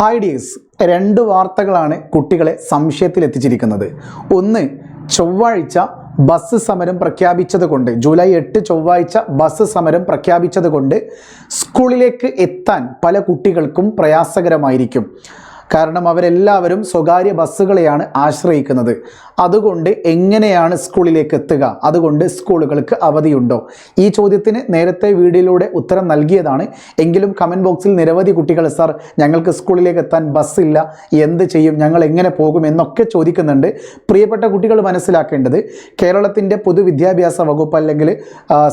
Hi dears, രണ്ട് വാർത്തകളാണ് കുട്ടികളെ സംശയത്തിലെത്തിച്ചിരിക്കുന്നത്. ഒന്ന്, ചൊവ്വാഴ്ച ബസ് സമരം പ്രഖ്യാപിച്ചതുകൊണ്ട്, ജൂലൈ 8 ചൊവ്വാഴ്ച ബസ് സമരം പ്രഖ്യാപിച്ചതുകൊണ്ട് സ്കൂളിലേക്ക് എത്താൻ പല കുട്ടികൾക്കും പ്രയാസകരമായിരിക്കും. കാരണം അവരെല്ലാവരും സ്വകാര്യ ബസ്സുകളെയാണ് ആശ്രയിക്കുന്നത്. അതുകൊണ്ട് എങ്ങനെയാണ് സ്കൂളിലേക്ക് എത്തുക? അതുകൊണ്ട് സ്കൂളുകൾക്ക് അവധിയുണ്ടോ? ഈ ചോദ്യത്തിന് നേരത്തെ വീഡിയോയിലൂടെ ഉത്തരം നൽകിയതാണ്. എങ്കിലും കമൻറ്റ് ബോക്സിൽ നിരവധി കുട്ടികൾ സാർ ഞങ്ങൾക്ക് സ്കൂളിലേക്ക് എത്താൻ ബസ്സില്ല, എന്ത് ചെയ്യും, ഞങ്ങൾ എങ്ങനെ പോകും എന്നൊക്കെ ചോദിക്കുന്നുണ്ട്. പ്രിയപ്പെട്ട കുട്ടികൾ മനസ്സിലാക്കേണ്ടത്, കേരളത്തിൻ്റെ പൊതുവിദ്യാഭ്യാസ വകുപ്പ് അല്ലെങ്കിൽ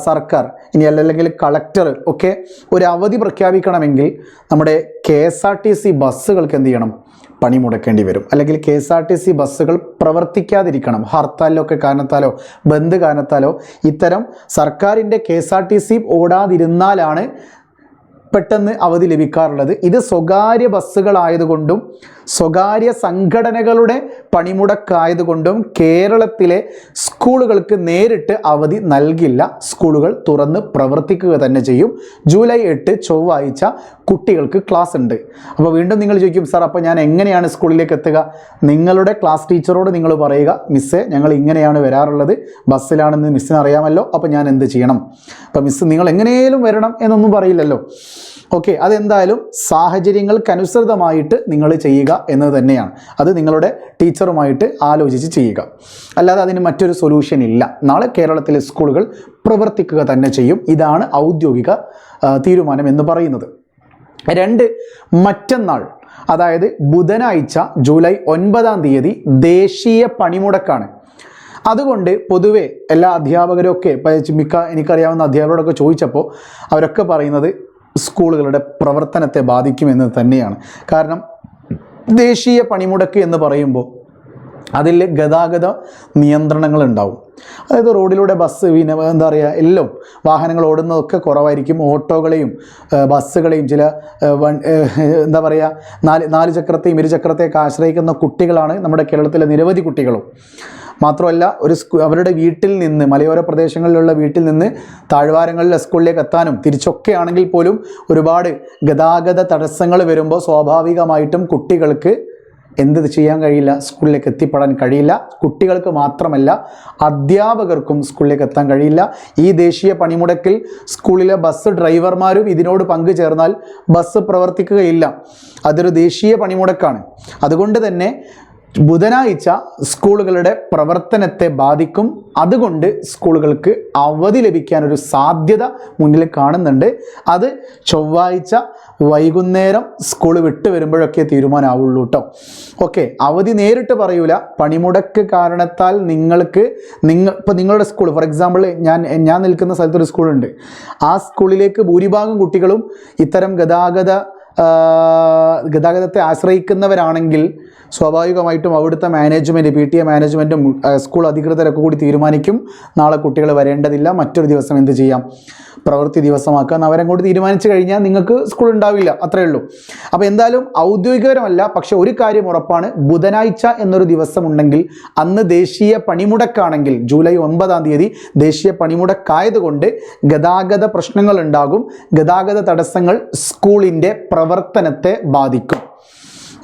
സർക്കാർ, ഇനി അല്ലെങ്കിൽ കളക്ടർ ഒക്കെ ഒരു അവധി പ്രഖ്യാപിക്കണമെങ്കിൽ നമ്മുടെ KSRTC ബസ്സുകൾക്ക് എന്ത് ചെയ്യണം? പണിമുടക്കേണ്ടി വരും. അല്ലെങ്കിൽ KSRTC ബസ്സുകൾ പ്രവർത്തിക്കാതിരിക്കണം. ഹർത്താലിലൊക്കെ കാരണത്താലോ ബന്ദ് കാരണത്താലോ ഇത്തരം സർക്കാരിൻ്റെ KSRTC ഓടാതിരുന്നാലാണ് പെട്ടെന്ന് അവധി ലഭിക്കാറുള്ളത്. ഇത് സ്വകാര്യ ബസ്സുകളായതുകൊണ്ടും സ്വകാര്യ സംഘടനകളുടെ പണിമുടക്കായതുകൊണ്ടും കേരളത്തിലെ സ്കൂളുകൾക്ക് നേരിട്ട് അവധി നൽകില്ല. സ്കൂളുകൾ തുറന്ന് പ്രവർത്തിക്കുക തന്നെ ചെയ്യും. ജൂലൈ 8 ചൊവ്വാഴ്ച കുട്ടികൾക്ക് ക്ലാസ് ഉണ്ട്. അപ്പോൾ വീണ്ടും നിങ്ങൾ ചോദിക്കും, സാർ അപ്പോൾ ഞാൻ എങ്ങനെയാണ് സ്കൂളിലേക്ക് എത്തുക? നിങ്ങളുടെ ക്ലാസ് ടീച്ചറോട് നിങ്ങൾ പറയുക, മിസ്സേ ഞങ്ങൾ ഇങ്ങനെയാണ് വരാറുള്ളത്, ബസ്സിലാണെന്ന് മിസ്സിന് അറിയാമല്ലോ, അപ്പോൾ ഞാൻ എന്ത് ചെയ്യണം? അപ്പോൾ മിസ്സ് നിങ്ങൾ എങ്ങനെയും വരണം എന്നൊന്നും പറയില്ലല്ലോ. ഓക്കെ, അതെന്തായാലും സാഹചര്യങ്ങൾക്കനുസൃതമായിട്ട് നിങ്ങൾ ചെയ്യുക എന്നത് തന്നെയാണ്. അത് നിങ്ങളുടെ ടീച്ചറുമായിട്ട് ആലോചിച്ച് ചെയ്യുക, അല്ലാതെ അതിന് മറ്റൊരു സൊല്യൂഷൻ ഇല്ല. നാളെ കേരളത്തിലെ സ്കൂളുകൾ പ്രവർത്തിക്കുക തന്നെ ചെയ്യും. ഇതാണ് ഔദ്യോഗിക തീരുമാനം എന്ന് പറയുന്നത്. 2, മറ്റന്നാൾ അതായത് ബുധനാഴ്ച ജൂലൈ 9 ദേശീയ പണിമുടക്കാണ്. അതുകൊണ്ട് പൊതുവെ എല്ലാ അധ്യാപകരും ഒക്കെ എനിക്കറിയാവുന്ന അധ്യാപകരോടൊക്കെ ചോദിച്ചപ്പോൾ അവരൊക്കെ പറയുന്നത് സ്കൂളുകളുടെ പ്രവർത്തനത്തെ ബാധിക്കുമെന്ന് തന്നെയാണ്. കാരണം ദേശീയ പണിമുടക്ക് എന്ന് പറയുമ്പോൾ അതിൽ ഗതാഗത നിയന്ത്രണങ്ങൾ ഉണ്ടാവും. അതായത് റോഡിലൂടെ ബസ് എന്താ പറയുക, എല്ലാം വാഹനങ്ങൾ ഓടുന്നതൊക്കെ കുറവായിരിക്കും. ഓട്ടോകളെയും ബസ്സുകളെയും ചില എന്താ പറയുക നാല് ചക്രത്തെയും ഇരുചക്രത്തെയൊക്കെ ആശ്രയിക്കുന്ന കുട്ടികളാണ് നമ്മുടെ കേരളത്തിലെ നിരവധി കുട്ടികളും. മാത്രമല്ല അവരുടെ വീട്ടിൽ നിന്ന്, മലയോര പ്രദേശങ്ങളിലുള്ള വീട്ടിൽ നിന്ന് താഴ്വാരങ്ങളിലെ സ്കൂളിലേക്ക് എത്താനും തിരിച്ചൊക്കെ ആണെങ്കിൽ പോലും ഒരുപാട് ഗതാഗത തടസ്സങ്ങൾ വരുമ്പോൾ സ്വാഭാവികമായിട്ടും കുട്ടികൾക്ക് എന്ത് ചെയ്യാൻ കഴിയില്ല? സ്കൂളിലേക്ക് എത്തിപ്പെടാൻ കഴിയില്ല. കുട്ടികൾക്ക് മാത്രമല്ല, അധ്യാപകർക്കും സ്കൂളിലേക്ക് എത്താൻ കഴിയില്ല. ഈ ദേശീയ പണിമുടക്കിൽ സ്കൂളിലെ ബസ് ഡ്രൈവർമാരും ഇതിനോട് പങ്കുചേർന്നാൽ ബസ് പ്രവർത്തിക്കുകയില്ല. അതൊരു ദേശീയ പണിമുടക്കാണ്. അതുകൊണ്ട് തന്നെ ബുധനാഴ്ച സ്കൂളുകളുടെ പ്രവർത്തനത്തെ ബാധിക്കും. അതുകൊണ്ട് സ്കൂളുകൾക്ക് അവധി ലഭിക്കാനൊരു സാധ്യത മുന്നിൽ കാണുന്നുണ്ട്. അത് ചൊവ്വാഴ്ച വൈകുന്നേരം സ്കൂൾ വിട്ട് വരുമ്പോഴൊക്കെ തീരുമാനമാവുള്ളൂ കേട്ടോ. ഓക്കെ, അവധി നേരിട്ട് പറയൂല. പണിമുടക്ക് കാരണത്താൽ ഇപ്പോൾ നിങ്ങളുടെ സ്കൂൾ, ഫോർ എക്സാമ്പിൾ ഞാൻ നിൽക്കുന്ന സ്ഥലത്തൊരു സ്കൂളുണ്ട്. ആ സ്കൂളിലേക്ക് ഭൂരിഭാഗം കുട്ടികളും ഇത്തരം ഗതാഗതത്തെ ആശ്രയിക്കുന്നവരാണെങ്കിൽ സ്വാഭാവികമായിട്ടും അവിടുത്തെ മാനേജ്മെൻറ്റ്, PTA മാനേജ്മെൻറ്റും സ്കൂൾ അധികൃതരൊക്കെ കൂടി തീരുമാനിക്കും, നാളെ കുട്ടികൾ വരേണ്ടതില്ല, മറ്റൊരു ദിവസം എന്ത് ചെയ്യാം, പ്രവൃത്തി ദിവസമാക്കാൻ അവരങ്ങോട്ട് തീരുമാനിച്ചു കഴിഞ്ഞാൽ നിങ്ങൾക്ക് സ്കൂൾ ഉണ്ടാവില്ല. അത്രയേ ഉള്ളൂ. അപ്പോൾ എന്തായാലും ഔദ്യോഗികപരമല്ല, പക്ഷെ ഒരു കാര്യം ഉറപ്പാണ്, ബുധനാഴ്ച എന്നൊരു ദിവസം ഉണ്ടെങ്കിൽ അന്ന് ദേശീയ പണിമുടക്കാണെങ്കിൽ, ജൂലൈ 9 ദേശീയ പണിമുടക്കായതുകൊണ്ട് ഗതാഗത പ്രശ്നങ്ങൾ ഉണ്ടാകും. ഗതാഗത തടസ്സങ്ങൾ സ്കൂളിൻ്റെ പ്രവർത്തനത്തെ ബാധിക്കും.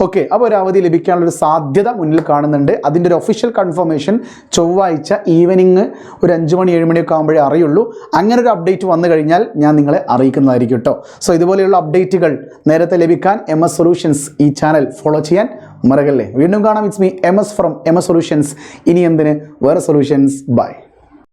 ഓക്കെ, അപ്പോൾ ഒരു അവധി ലഭിക്കാനുള്ളൊരു സാധ്യത മുന്നിൽ കാണുന്നുണ്ട്. അതിൻ്റെ ഒരു ഒഫീഷ്യൽ കൺഫർമേഷൻ ചൊവ്വാഴ്ച ഈവനിങ് ഒരു 5 മണി 7 മണിയൊക്കെ ആകുമ്പോഴേ അറിയുള്ളൂ. അങ്ങനെ ഒരു അപ്ഡേറ്റ് വന്നു കഴിഞ്ഞാൽ ഞാൻ നിങ്ങളെ അറിയിക്കുന്നതായിരിക്കും കേട്ടോ. സോ ഇതുപോലെയുള്ള അപ്ഡേറ്റുകൾ നേരത്തെ ലഭിക്കാൻ MS സൊല്യൂഷൻസ് ഈ ചാനൽ ഫോളോ ചെയ്യാൻ മറക്കല്ലേ. വീണ്ടും കാണാം. It's me MS from MS solutions. ഇനി എന്തിന്, വേറെ സൊല്യൂഷൻസ്. ബൈ.